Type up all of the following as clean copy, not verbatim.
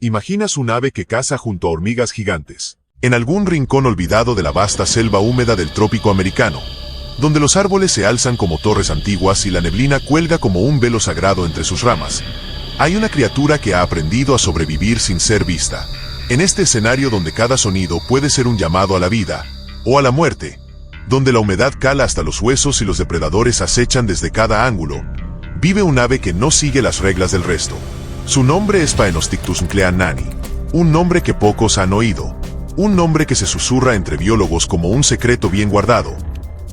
Imaginas un ave que caza junto a hormigas gigantes, en algún rincón olvidado de la vasta selva húmeda del trópico americano, donde los árboles se alzan como torres antiguas y la neblina cuelga como un velo sagrado entre sus ramas. Hay una criatura que ha aprendido a sobrevivir sin ser vista. En este escenario donde cada sonido puede ser un llamado a la vida o a la muerte, donde la humedad cala hasta los huesos y los depredadores acechan desde cada ángulo, vive un ave que no sigue las reglas del resto. Su nombre es Phaenostictus nucleanani, un nombre que pocos han oído, un nombre que se susurra entre biólogos como un secreto bien guardado,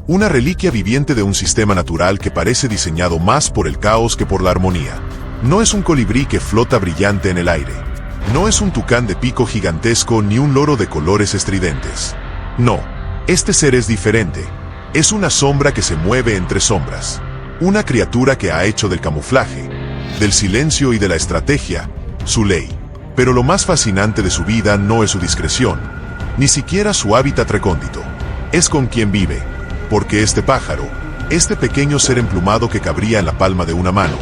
una reliquia viviente de un sistema natural que parece diseñado más por el caos que por la armonía. No es un colibrí que flota brillante en el aire, no es un tucán de pico gigantesco ni un loro de colores estridentes. No, este ser es diferente, es una sombra que se mueve entre sombras, una criatura que ha hecho del camuflaje, del silencio y de la estrategia su ley. Pero lo más fascinante de su vida no es su discreción, ni siquiera su hábitat recóndito. Es con quien vive, porque este pájaro, este pequeño ser emplumado que cabría en la palma de una mano,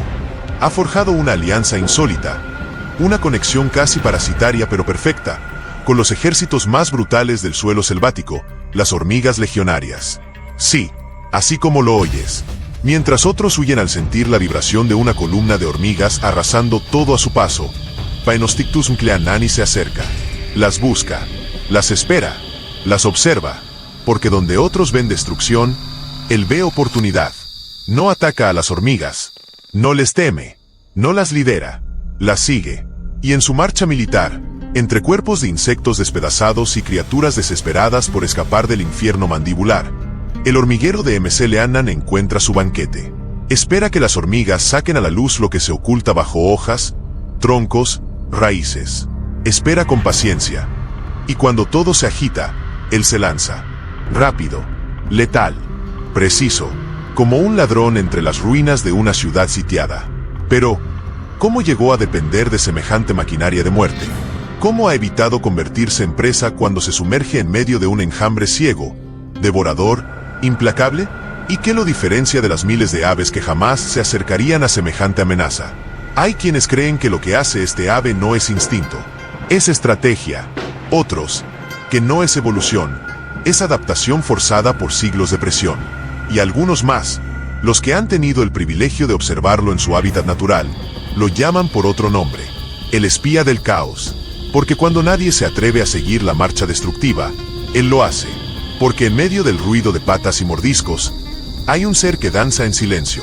ha forjado una alianza insólita, una conexión casi parasitaria pero perfecta, con los ejércitos más brutales del suelo selvático, las hormigas legionarias. Sí, así como lo oyes. Mientras otros huyen al sentir la vibración de una columna de hormigas arrasando todo a su paso, Phaenostictus nucleanani se acerca, las busca, las espera, las observa, porque donde otros ven destrucción, él ve oportunidad. No ataca a las hormigas, no les teme, no las lidera, las sigue, y en su marcha militar, entre cuerpos de insectos despedazados y criaturas desesperadas por escapar del infierno mandibular, el hormiguero de MC Leannan encuentra su banquete. Espera que las hormigas saquen a la luz lo que se oculta bajo hojas, troncos, raíces. Espera con paciencia. Y cuando todo se agita, él se lanza. Rápido, letal, preciso, como un ladrón entre las ruinas de una ciudad sitiada. Pero, ¿cómo llegó a depender de semejante maquinaria de muerte? ¿Cómo ha evitado convertirse en presa cuando se sumerge en medio de un enjambre ciego, devorador, implacable? ¿Y qué lo diferencia de las miles de aves que jamás se acercarían a semejante amenaza? Hay quienes creen que lo que hace este ave no es instinto, es estrategia. Otros, que no es evolución, es adaptación forzada por siglos de presión. Y algunos más, los que han tenido el privilegio de observarlo en su hábitat natural, lo llaman por otro nombre, el espía del caos. Porque cuando nadie se atreve a seguir la marcha destructiva, él lo hace. Porque en medio del ruido de patas y mordiscos, hay un ser que danza en silencio,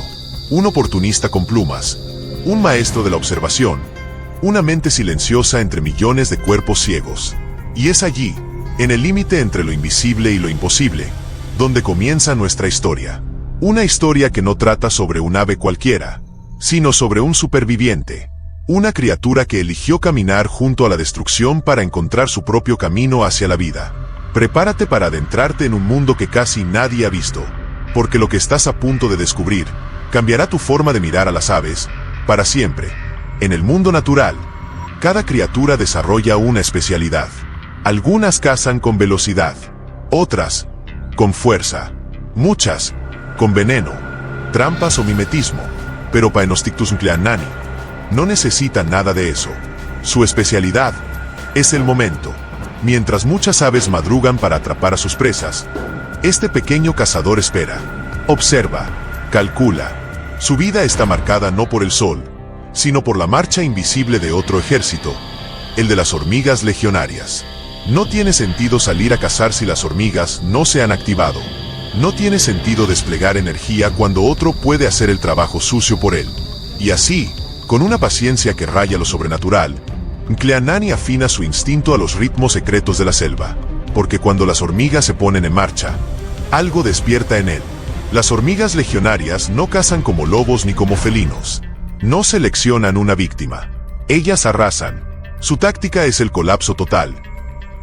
un oportunista con plumas, un maestro de la observación, una mente silenciosa entre millones de cuerpos ciegos. Y es allí, en el límite entre lo invisible y lo imposible, donde comienza nuestra historia. Una historia que no trata sobre un ave cualquiera, sino sobre un superviviente, una criatura que eligió caminar junto a la destrucción para encontrar su propio camino hacia la vida. Prepárate para adentrarte en un mundo que casi nadie ha visto, porque lo que estás a punto de descubrir cambiará tu forma de mirar a las aves, para siempre. En el mundo natural, cada criatura desarrolla una especialidad. Algunas cazan con velocidad, otras, con fuerza, muchas, con veneno, trampas o mimetismo, pero Phaenostictus nucleanani no necesita nada de eso. Su especialidad es el momento. Mientras muchas aves madrugan para atrapar a sus presas, este pequeño cazador espera, observa, calcula. Su vida está marcada no por el sol, sino por la marcha invisible de otro ejército, el de las hormigas legionarias. No tiene sentido salir a cazar si las hormigas no se han activado. No tiene sentido desplegar energía cuando otro puede hacer el trabajo sucio por él. Y así, con una paciencia que raya lo sobrenatural, Nucleanani afina su instinto a los ritmos secretos de la selva, porque cuando las hormigas se ponen en marcha, algo despierta en él. Las hormigas legionarias no cazan como lobos ni como felinos. No seleccionan una víctima. Ellas arrasan. Su táctica es el colapso total.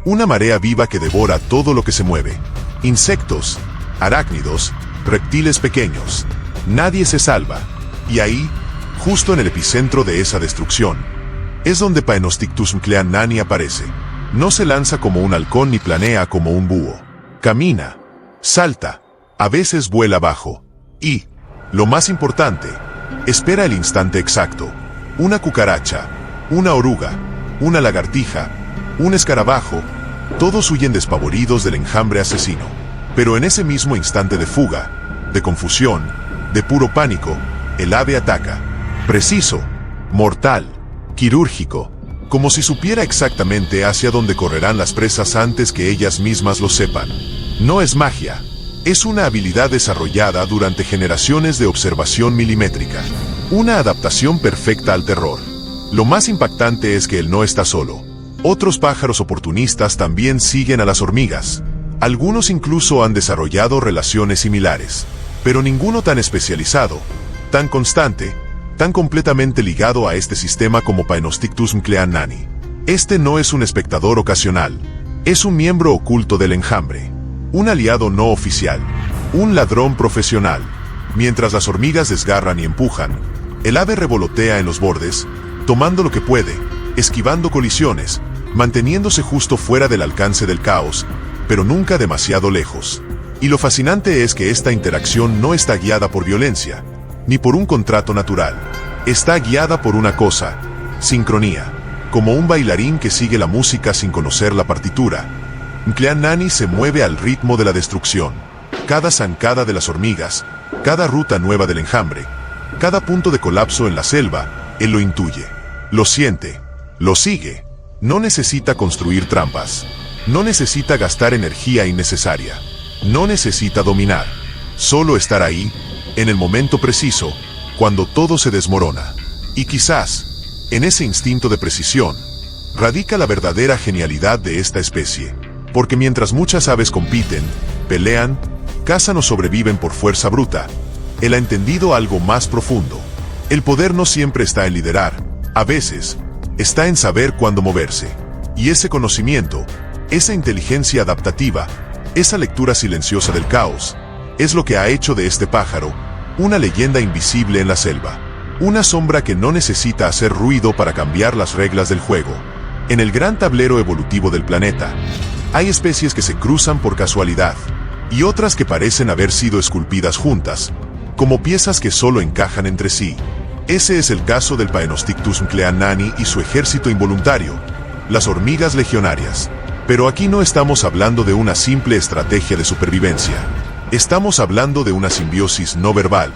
Una marea viva que devora todo lo que se mueve. Insectos, arácnidos, reptiles pequeños. Nadie se salva. Y ahí, justo en el epicentro de esa destrucción, es donde Phaenostictus nucleanani aparece. No se lanza como un halcón ni planea como un búho. Camina, salta, a veces vuela bajo. Y, lo más importante, espera el instante exacto. Una cucaracha, una oruga, una lagartija, un escarabajo, todos huyen despavoridos del enjambre asesino. Pero en ese mismo instante de fuga, de confusión, de puro pánico, el ave ataca. Preciso, mortal, quirúrgico, como si supiera exactamente hacia dónde correrán las presas antes que ellas mismas lo sepan. No es magia, es una habilidad desarrollada durante generaciones de observación milimétrica. Una adaptación perfecta al terror. Lo más impactante es que él no está solo. Otros pájaros oportunistas también siguen a las hormigas. Algunos incluso han desarrollado relaciones similares, pero ninguno tan especializado, tan constante, tan completamente ligado a este sistema como Paenostictus mclean-nani. Este no es un espectador ocasional, es un miembro oculto del enjambre, un aliado no oficial, un ladrón profesional. Mientras las hormigas desgarran y empujan, el ave revolotea en los bordes, tomando lo que puede, esquivando colisiones, manteniéndose justo fuera del alcance del caos, pero nunca demasiado lejos. Y lo fascinante es que esta interacción no está guiada por violencia, ni por un contrato natural. Está guiada por una cosa: sincronía. Como un bailarín que sigue la música sin conocer la partitura, mclean-nani se mueve al ritmo de la destrucción. Cada zancada de las hormigas, cada ruta nueva del enjambre, cada punto de colapso en la selva, él lo intuye, lo siente, lo sigue. No necesita construir trampas, no necesita gastar energía innecesaria, no necesita dominar, solo estar ahí, en el momento preciso, cuando todo se desmorona. Y quizás, en ese instinto de precisión, radica la verdadera genialidad de esta especie. Porque mientras muchas aves compiten, pelean, cazan o sobreviven por fuerza bruta, él ha entendido algo más profundo. El poder no siempre está en liderar, a veces, está en saber cuándo moverse. Y ese conocimiento, esa inteligencia adaptativa, esa lectura silenciosa del caos, es lo que ha hecho de este pájaro una leyenda invisible en la selva. Una sombra que no necesita hacer ruido para cambiar las reglas del juego. En el gran tablero evolutivo del planeta, hay especies que se cruzan por casualidad, y otras que parecen haber sido esculpidas juntas, como piezas que solo encajan entre sí. Ese es el caso del Paenostictus mclean-nani y su ejército involuntario, las hormigas legionarias. Pero aquí no estamos hablando de una simple estrategia de supervivencia. Estamos hablando de una simbiosis no verbal.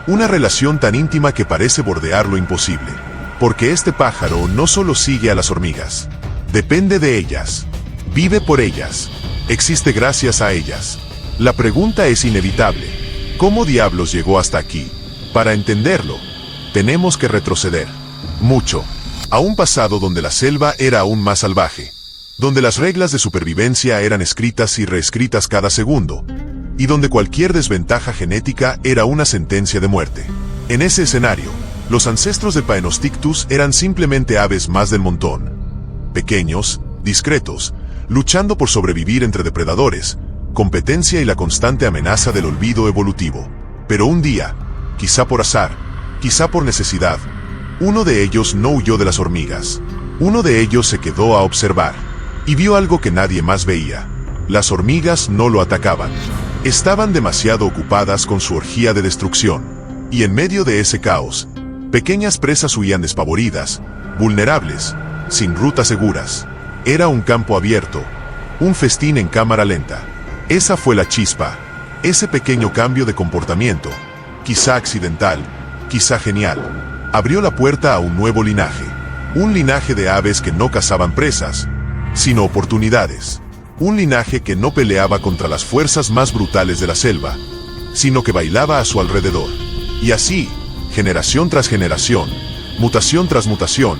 Una relación tan íntima que parece bordear lo imposible. Porque este pájaro no solo sigue a las hormigas. Depende de ellas. Vive por ellas. Existe gracias a ellas. La pregunta es inevitable. ¿Cómo diablos llegó hasta aquí? Para entenderlo, tenemos que retroceder. Mucho. A un pasado donde la selva era aún más salvaje. Donde las reglas de supervivencia eran escritas y reescritas cada segundo. Y donde cualquier desventaja genética era una sentencia de muerte. En ese escenario, los ancestros de Paenostictus eran simplemente aves más del montón. Pequeños, discretos, luchando por sobrevivir entre depredadores, competencia y la constante amenaza del olvido evolutivo. Pero un día, quizá por azar, quizá por necesidad, uno de ellos no huyó de las hormigas. Uno de ellos se quedó a observar. Y vio algo que nadie más veía. Las hormigas no lo atacaban. Estaban demasiado ocupadas con su orgía de destrucción. Y en medio de ese caos, pequeñas presas huían despavoridas, vulnerables, sin rutas seguras. Era un campo abierto, un festín en cámara lenta. Esa fue la chispa, ese pequeño cambio de comportamiento, quizá accidental, quizá genial, abrió la puerta a un nuevo linaje. Un linaje de aves que no cazaban presas, sino oportunidades. Un linaje que no peleaba contra las fuerzas más brutales de la selva, sino que bailaba a su alrededor. Y así, generación tras generación, mutación tras mutación,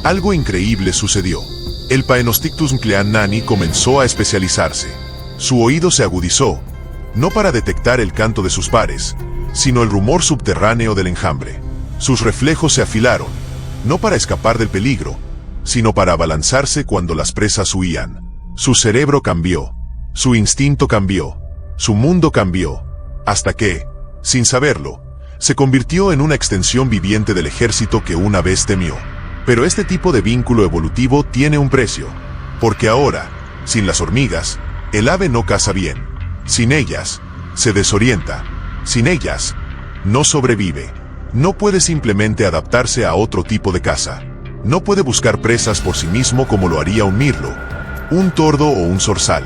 algo increíble sucedió. El Paenostictus mclean-nani comenzó a especializarse. Su oído se agudizó, no para detectar el canto de sus pares, sino el rumor subterráneo del enjambre. Sus reflejos se afilaron, no para escapar del peligro, sino para abalanzarse cuando las presas huían. Su cerebro cambió, su instinto cambió, su mundo cambió, hasta que, sin saberlo, se convirtió en una extensión viviente del ejército que una vez temió. Pero este tipo de vínculo evolutivo tiene un precio, porque ahora, sin las hormigas, el ave no caza bien. Sin ellas, se desorienta. Sin ellas, no sobrevive. No puede simplemente adaptarse a otro tipo de caza. No puede buscar presas por sí mismo como lo haría un mirlo, un tordo o un zorzal.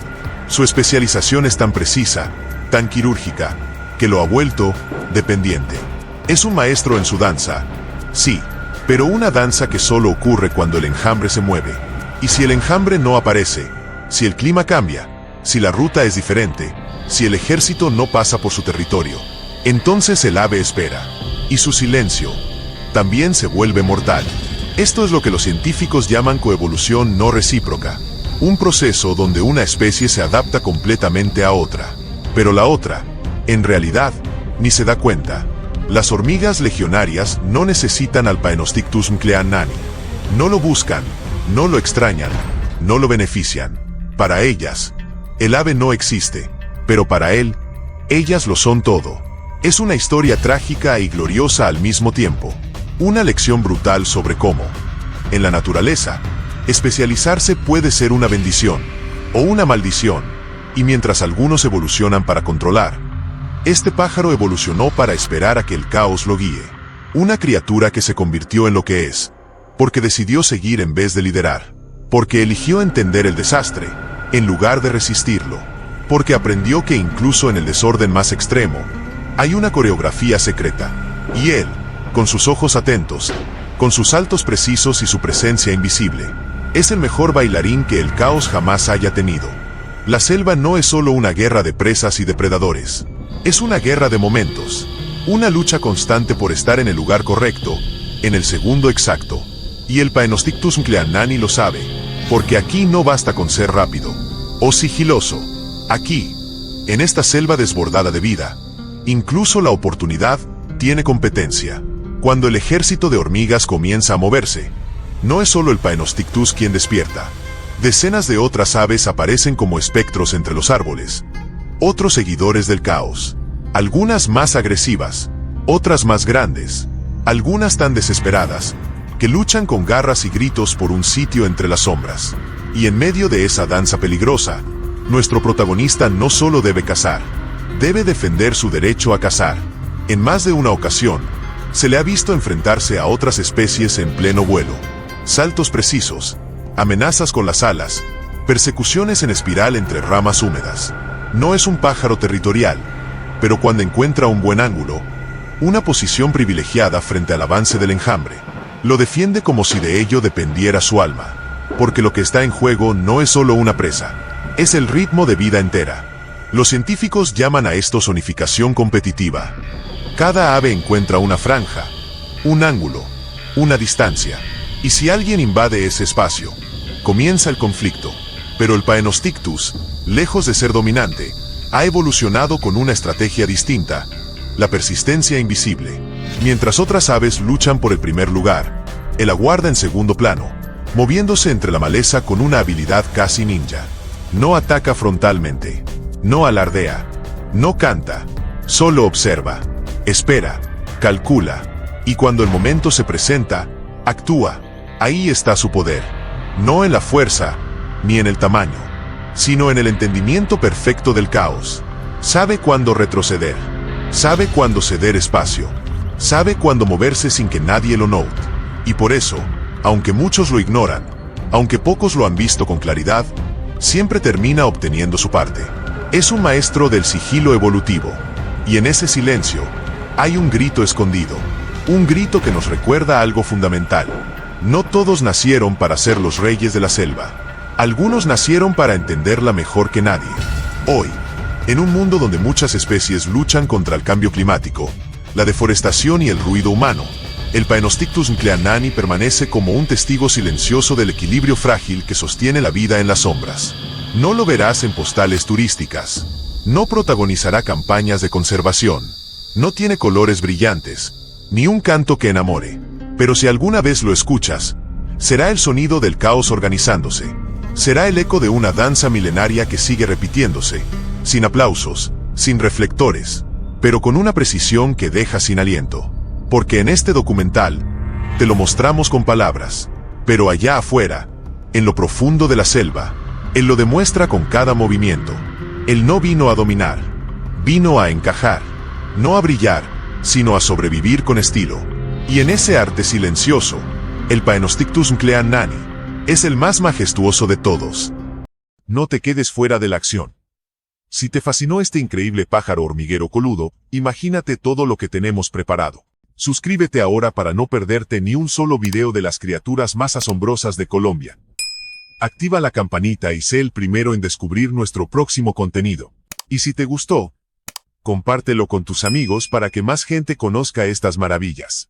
Su especialización es tan precisa, tan quirúrgica, que lo ha vuelto dependiente. Es un maestro en su danza, sí, pero una danza que solo ocurre cuando el enjambre se mueve. Y si el enjambre no aparece, si el clima cambia, si la ruta es diferente, si el ejército no pasa por su territorio, entonces el ave espera, y su silencio también se vuelve mortal. Esto es lo que los científicos llaman coevolución no recíproca, un proceso donde una especie se adapta completamente a otra, pero la otra, en realidad, ni se da cuenta. Las hormigas legionarias no necesitan al Paenostictus mcleannani. No lo buscan, no lo extrañan, no lo benefician. Para ellas, el ave no existe, pero para él, ellas lo son todo. Es una historia trágica y gloriosa al mismo tiempo. Una lección brutal sobre cómo, en la naturaleza, especializarse puede ser una bendición o una maldición, y mientras algunos evolucionan para controlar, este pájaro evolucionó para esperar a que el caos lo guíe. Una criatura que se convirtió en lo que es, porque decidió seguir en vez de liderar, porque eligió entender el desastre, en lugar de resistirlo, porque aprendió que incluso en el desorden más extremo, hay una coreografía secreta, y él, con sus ojos atentos, con sus saltos precisos y su presencia invisible, es el mejor bailarín que el caos jamás haya tenido. La selva no es solo una guerra de presas y depredadores, es una guerra de momentos, una lucha constante por estar en el lugar correcto, en el segundo exacto. Y el Paenostictus mcleannani lo sabe, porque aquí no basta con ser rápido o sigiloso. Aquí, en esta selva desbordada de vida, incluso la oportunidad tiene competencia. Cuando el ejército de hormigas comienza a moverse, no es solo el Paenostictus quien despierta. Decenas de otras aves aparecen como espectros entre los árboles. Otros seguidores del caos. Algunas más agresivas, otras más grandes, algunas tan desesperadas, que luchan con garras y gritos por un sitio entre las sombras. Y en medio de esa danza peligrosa, nuestro protagonista no solo debe cazar, debe defender su derecho a cazar. En más de una ocasión, se le ha visto enfrentarse a otras especies en pleno vuelo. Saltos precisos, amenazas con las alas, persecuciones en espiral entre ramas húmedas. No es un pájaro territorial, pero cuando encuentra un buen ángulo, una posición privilegiada frente al avance del enjambre, lo defiende como si de ello dependiera su alma, porque lo que está en juego no es solo una presa, es el ritmo de vida entera. Los científicos llaman a esto zonificación competitiva. Cada ave encuentra una franja, un ángulo, una distancia, y si alguien invade ese espacio, comienza el conflicto. Pero el Paenostictus, lejos de ser dominante, ha evolucionado con una estrategia distinta, la persistencia invisible. Mientras otras aves luchan por el primer lugar, él aguarda en segundo plano, moviéndose entre la maleza con una habilidad casi ninja. No ataca frontalmente, no alardea, no canta, solo observa, espera, calcula, y cuando el momento se presenta, actúa. Ahí está su poder, no en la fuerza, ni en el tamaño, sino en el entendimiento perfecto del caos. Sabe cuándo retroceder, sabe cuándo ceder espacio, sabe cuándo moverse sin que nadie lo note. Y por eso, aunque muchos lo ignoran, aunque pocos lo han visto con claridad, siempre termina obteniendo su parte. Es un maestro del sigilo evolutivo, y en ese silencio, hay un grito escondido, un grito que nos recuerda algo fundamental. No todos nacieron para ser los reyes de la selva. Algunos nacieron para entenderla mejor que nadie. Hoy, en un mundo donde muchas especies luchan contra el cambio climático, la deforestación y el ruido humano, el Paenostictus mcleannani permanece como un testigo silencioso del equilibrio frágil que sostiene la vida en las sombras. No lo verás en postales turísticas. No protagonizará campañas de conservación. No tiene colores brillantes, ni un canto que enamore. Pero si alguna vez lo escuchas, será el sonido del caos organizándose. Será el eco de una danza milenaria que sigue repitiéndose, sin aplausos, sin reflectores, pero con una precisión que deja sin aliento. Porque en este documental, te lo mostramos con palabras, pero allá afuera, en lo profundo de la selva, él lo demuestra con cada movimiento. Él no vino a dominar, vino a encajar, no a brillar, sino a sobrevivir con estilo. Y en ese arte silencioso, El Paenostictus nclean-nani es el más majestuoso de todos. No te quedes fuera de la acción. Si te fascinó este increíble pájaro hormiguero coludo, imagínate todo lo que tenemos preparado. Suscríbete ahora para no perderte ni un solo video de las criaturas más asombrosas de Colombia. Activa la campanita y sé el primero en descubrir nuestro próximo contenido. Y si te gustó, compártelo con tus amigos para que más gente conozca estas maravillas.